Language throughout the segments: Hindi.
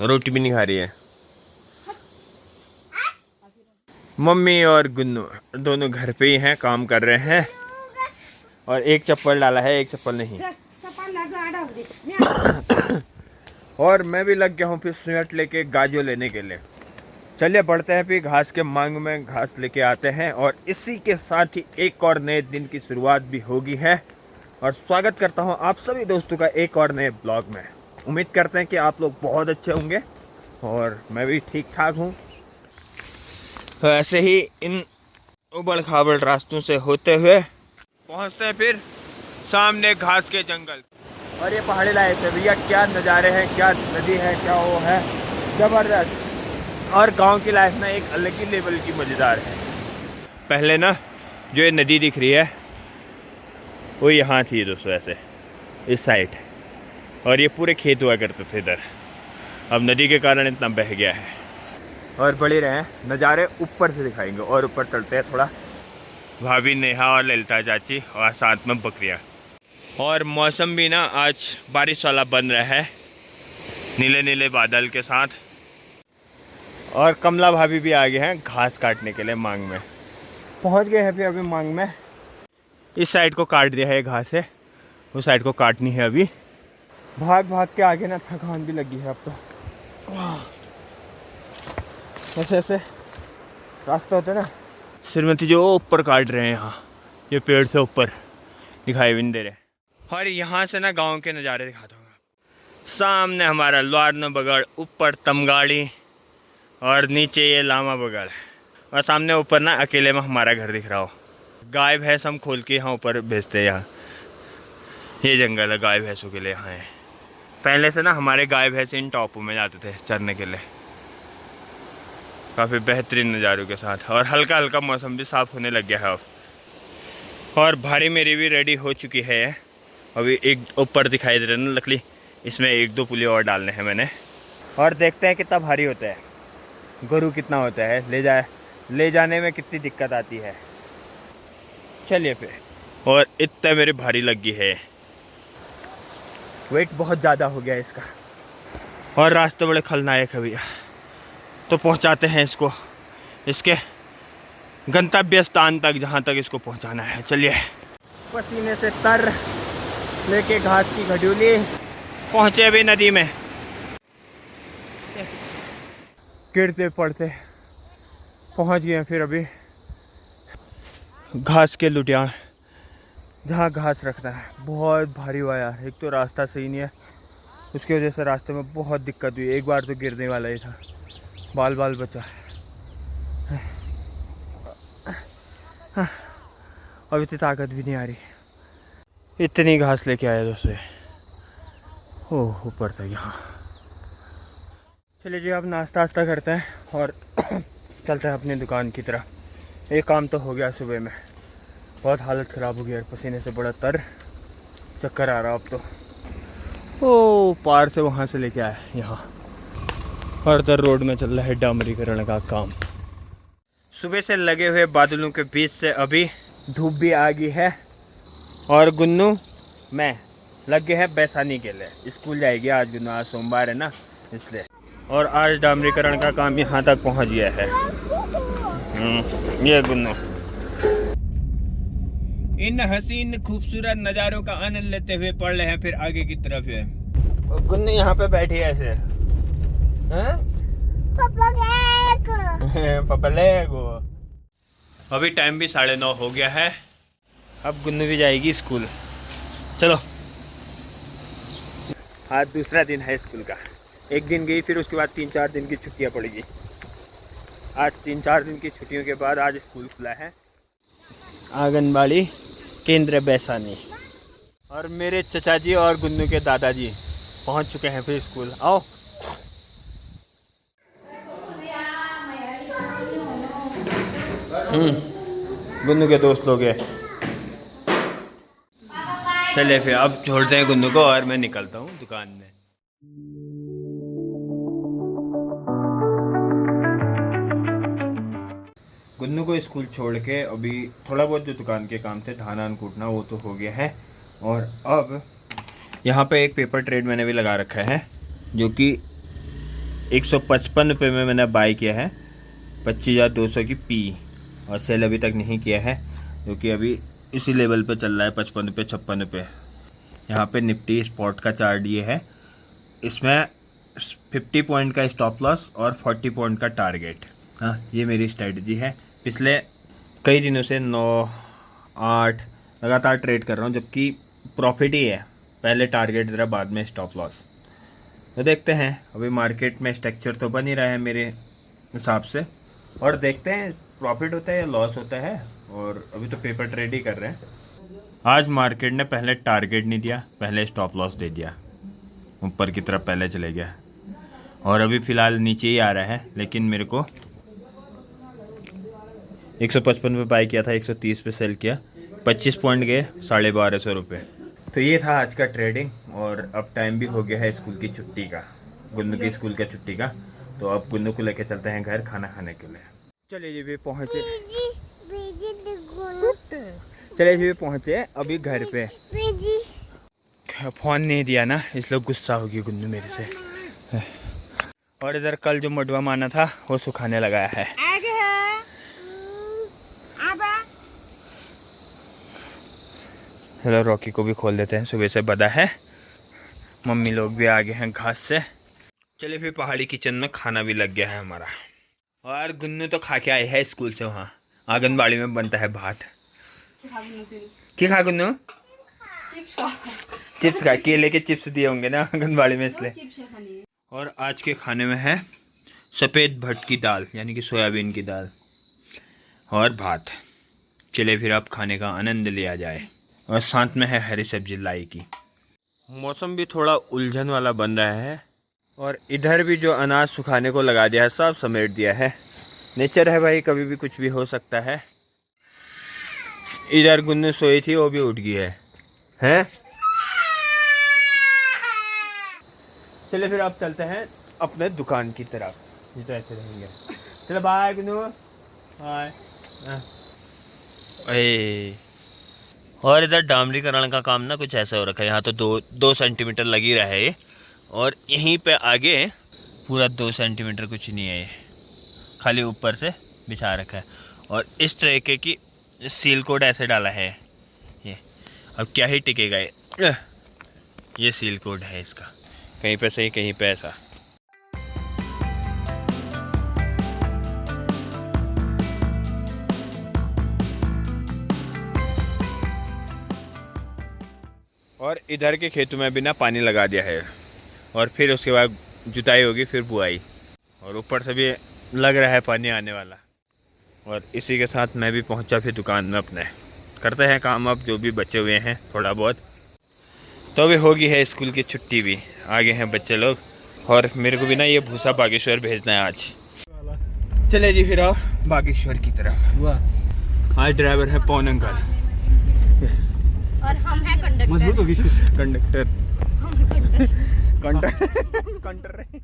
रोटी भी नहीं खा रही है। मम्मी और गुन्नू दोनों घर पे ही हैं, काम कर रहे हैं। और एक चप्पल डाला है, एक चप्पल नहीं। और मैं भी लग गया हूँ फिर स्वेट लेके गाजो लेने के लिए। चलिए बढ़ते हैं, फिर घास के मांग में घास लेके आते हैं। और इसी के साथ ही एक और नए दिन की शुरुआत भी होगी है। और स्वागत करता हूँ आप सभी दोस्तों का एक और नए ब्लॉग में। उम्मीद करते हैं कि आप लोग बहुत अच्छे होंगे और मैं भी ठीक ठाक हूँ। तो ऐसे ही इन उबड़ खाबड़ रास्तों से होते हुए पहुँचते हैं फिर सामने घास के जंगल। और ये पहाड़ी लाइफ है भैया, क्या नज़ारे हैं, क्या नदी है, क्या वो है, ज़बरदस्त। और गांव की लाइफ ना एक अलग ही लेवल की मज़ेदार है। पहले ना जो ये नदी दिख रही है वो यहाँ थी दोस्तों, ऐसे इस साइड, और ये पूरे खेत हुआ करते थे इधर। अब नदी के कारण इतना बह गया है। और बढ़ी रहे हैं नज़ारे, ऊपर से दिखाएंगे। और ऊपर चलते हैं थोड़ा। भाभी नेहा और ललिता चाची और साथ में बकरियाँ। और मौसम भी ना आज बारिश वाला बन रहा है, नीले नीले बादल के साथ। और कमला भाभी भी आ गए हैं घास काटने के लिए। मांग में पहुंच गए हैं फिर अभी। मांग में इस साइड को काट दिया है घास है, उस साइड को काटनी है अभी। भाग भाग के आगे ना थकान भी लगी है अब तो। ऐसे ऐसे रास्ता होता है ना। श्रीमती जो ऊपर काट रहे हैं यहाँ, ये पेड़ से ऊपर दिखाई भी नहीं दे रहे। और यहाँ से ना गांव के नज़ारे दिखाता हूँ। सामने हमारा लुआरनो बगड़, ऊपर तमगाड़ी और नीचे ये लामा बगड़। और सामने ऊपर ना अकेले में हमारा घर दिख रहा हो। गाय भैंस हम खोल के यहाँ ऊपर भेजते हैं। यहाँ ये जंगल है गाय भैंसों के लिए यहाँ है। पहले से ना हमारे गाय भैंस इन टॉपों में जाते थे चरने के लिए, काफ़ी बेहतरीन नज़ारों के साथ। और हल्का हल्का मौसम भी साफ़ होने लग गया है अब। और भारी मेरी भी रेडी हो चुकी है। अभी एक ऊपर दिखाई दे रहा है ना लकड़ी, इसमें एक दो पुलिया और डालने हैं मैंने। और देखते हैं कितना भारी होता है, गुरु कितना होता है, ले जाने में कितनी दिक्कत आती है। चलिए फिर। और इतना मेरे भारी लगी है, वेट बहुत ज़्यादा हो गया इसका। और रास्ते बड़े खलनायक है भैया। तो पहुंचाते हैं इसको इसके गंतव्य स्थान तक, जहां तक इसको पहुंचाना है। चलिए। पसीने से तर लेके घास की घड़ूली पहुंचे भी नदी में। गिरते पड़ते पहुंच गए फिर अभी घास के लुटियान, जहाँ घास रखना है। बहुत भारी हुआ यार, एक तो रास्ता सही नहीं है, उसकी वजह से रास्ते में बहुत दिक्कत हुई। एक बार तो गिरने वाला ही था, बाल बाल बचा। अब इतनी ताकत भी नहीं आ रही। इतनी घास लेके आया दोस्तों, ओह ऊपर तक यहाँ। चलिए जी, अब नाश्ता वास्ता करते हैं और चलते हैं अपनी दुकान की तरफ। एक काम तो हो गया सुबह में, बहुत हालत ख़राब हो गई यार, पसीने से बड़ा तर, चक्कर आ रहा अब तो। ओ पार से वहाँ से लेके आया यहाँ। और इधर रोड में चल रहा है डामरीकरण का काम। सुबह से लगे हुए बादलों के बीच से अभी धूप भी आ गई है। और गुन्नू मैं लग गए हैं बैसानी के लिए, स्कूल जाएगी आज गुन्नू, आज सोमवार है ना इसलिए। और आज डामरीकरण का काम यहाँ तक पहुँच गया है। ये गुन्नू इन हसीन खूबसूरत नज़ारों का आनंद लेते हुए पढ़ रहे हैं फिर आगे की तरफ है। गुन्नू यहाँ पे बैठी है ऐसे। पपलेगो। अभी टाइम भी 9:30 हो गया है। अब गुन्नू भी जाएगी स्कूल। चलो, आज दूसरा दिन है स्कूल का। एक दिन गई, फिर उसके बाद 3-4 दिन की छुट्टियां पड़ेगी। आज 3-4 दिन की छुट्टियों के बाद आज स्कूल खुला है। आंगनबाड़ी केंद्र बैसानी। और मेरे चचा जी और गुन्नू के दादाजी पहुंच चुके हैं फिर स्कूल। आओ। गुन्नू के दोस्त लोग हैं। चलिए फिर अब छोड़ते हैं गुन्नू को और मैं निकलता हूँ दुकान में। गुन्नू को स्कूल छोड़ के अभी थोड़ा बहुत जो दुकान के काम थे, धान कूटना, वो तो हो गया है। और अब यहाँ पे एक पेपर ट्रेड मैंने भी लगा रखा है जो कि 155 रुपये में मैंने बाय किया है 25,200 की पी, और सेल अभी तक नहीं किया है जो कि अभी इसी लेवल पे चल रहा है 55 रुपये 56 रुपये। यहाँ पे निफ्टी स्पॉट का चार्ट ये है, इसमें 50 पॉइंट का स्टॉप लॉस और 40 पॉइंट का टारगेट। हाँ, ये मेरी स्ट्रेटजी है। पिछले कई दिनों से 9-8 लगातार ट्रेड कर रहा हूँ, जबकि प्रॉफिट ही है। पहले टारगेट ज़रा, बाद में स्टॉप लॉस। तो देखते हैं, अभी मार्केट में स्ट्रक्चर तो बन ही रहा है मेरे हिसाब से, और देखते हैं प्रॉफिट होता है या लॉस होता है। और अभी तो पेपर ट्रेड ही कर रहे हैं। आज मार्केट ने पहले टारगेट नहीं दिया, पहले स्टॉप लॉस दे दिया, ऊपर की तरफ पहले चले गया, और अभी फ़िलहाल नीचे ही आ रहा है। लेकिन मेरे को 155 पे बाय किया था, 130 पे सेल किया, 25 पॉइंट गए, 1250 रुपये। तो ये था आज का ट्रेडिंग। और अब टाइम भी हो गया है स्कूल की छुट्टी का, गुन्नू की स्कूल का छुट्टी का। तो अब गुन्नू को लेके चलते हैं घर खाना खाने के लिए। चलिए जी भी पहुँचे, चलिए जी भी पहुँचे अभी घर पे। फ़ोन नहीं दिया ना, इसलिए गुस्सा होगी गुन्नू मेरे से। और इधर कल जो मडवा माना था वो सुखाने लगाया है। चलो रॉकी को भी खोल देते हैं, सुबह से बदा है। मम्मी लोग भी आ गए हैं घास से। चलिए फिर पहाड़ी किचन में खाना भी लग गया है हमारा। और गुन्नू तो खा के आए हैं स्कूल से, वहाँ आंगनबाड़ी में बनता है भात। क्या खा गुन्नू? चिप्स खा, केले के चिप्स दिए होंगे ना आंगनबाड़ी में, इसलिए। और आज के खाने में है सफ़ेद भट की दाल, यानी कि सोयाबीन की दाल और भात। चलिए फिर आप खाने का आनंद लिया जाए। और साथ में है हरी सब्जी लाई की। मौसम भी थोड़ा उलझन वाला बन रहा है, और इधर भी जो अनाज सुखाने को लगा दिया है सब समेट दिया है। नेचर है भाई, कभी भी कुछ भी हो सकता है। इधर गुन्नू सोई थी, वो भी उठ गई है, हैं? चलिए फिर आप चलते हैं अपने दुकान की तरफ। ये तो ऐसे रहेंगे। चलो बाय गुन्नू, बाय। और इधर डामरीकरण का काम ना कुछ ऐसा हो रखा है। यहाँ तो 2 सेंटीमीटर लगी रहा है ये, और यहीं पे आगे पूरा 2 सेंटीमीटर कुछ नहीं है, ये खाली ऊपर से बिछा रखा है। और इस तरीके की सील कोड ऐसे डाला है ये। अब क्या ही टिकेगा ये सील कोड है इसका, कहीं पे सही कहीं पे ऐसा। और इधर के खेतों में भी ना पानी लगा दिया है, और फिर उसके बाद जुताई होगी, फिर बुआई, और ऊपर से भी लग रहा है पानी आने वाला। और इसी के साथ मैं भी पहुंचा फिर दुकान में अपने। करते हैं काम अब जो भी बचे हुए हैं थोड़ा बहुत। तो अभी होगी है स्कूल की छुट्टी भी, आगे हैं बच्चे लोग। और मेरे को भी ना ये भूसा बागेश्वर भेजना है आज। चले जी फिर आओ बागेश्वर की तरफ। आज ड्राइवर है पवन अंकल, और हम हैं कंडक्टर। कंडक्टर रहे।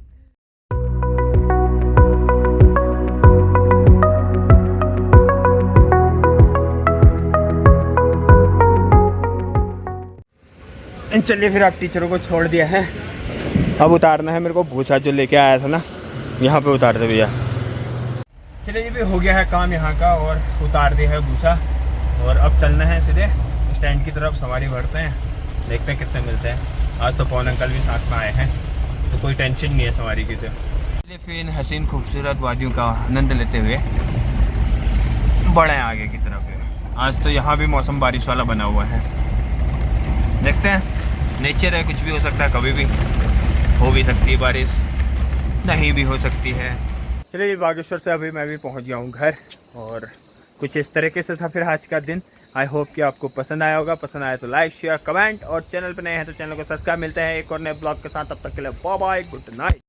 चलिए फिर आप टीचरों को छोड़ दिया है, अब उतारना है मेरे को भूसा जो लेके आया था ना, यहाँ पे उतार दे भैया। चलिए ये भी हो गया है काम यहाँ का, और उतार दिया है भूसा। और अब चलना है सीधे स्टैंड की तरफ, सवारी भरते हैं, देखते हैं कितने मिलते हैं। आज तो पवन अंकल भी साथ में आए हैं, तो कोई टेंशन नहीं है सवारी की। तो चलिए फिर हसीन खूबसूरत वादियों का आनंद लेते हुए बढ़े आगे की तरफ। आज तो यहाँ भी मौसम बारिश वाला बना हुआ है, देखते हैं। नेचर है, कुछ भी हो सकता है, कभी भी हो भी सकती है बारिश, नहीं भी हो सकती है। चलिए बागेश्वर से अभी मैं भी पहुंच गया हूं घर, और कुछ इस तरीके से था फिर आज का दिन। आई होप कि आपको पसंद आया होगा। पसंद आया तो लाइक शेयर कमेंट, और चैनल पर नए हैं तो चैनल को सब्सक्राइब। मिलते हैं एक और नए ब्लॉग के साथ, तब तक के लिए बाय बाय, गुड नाइट।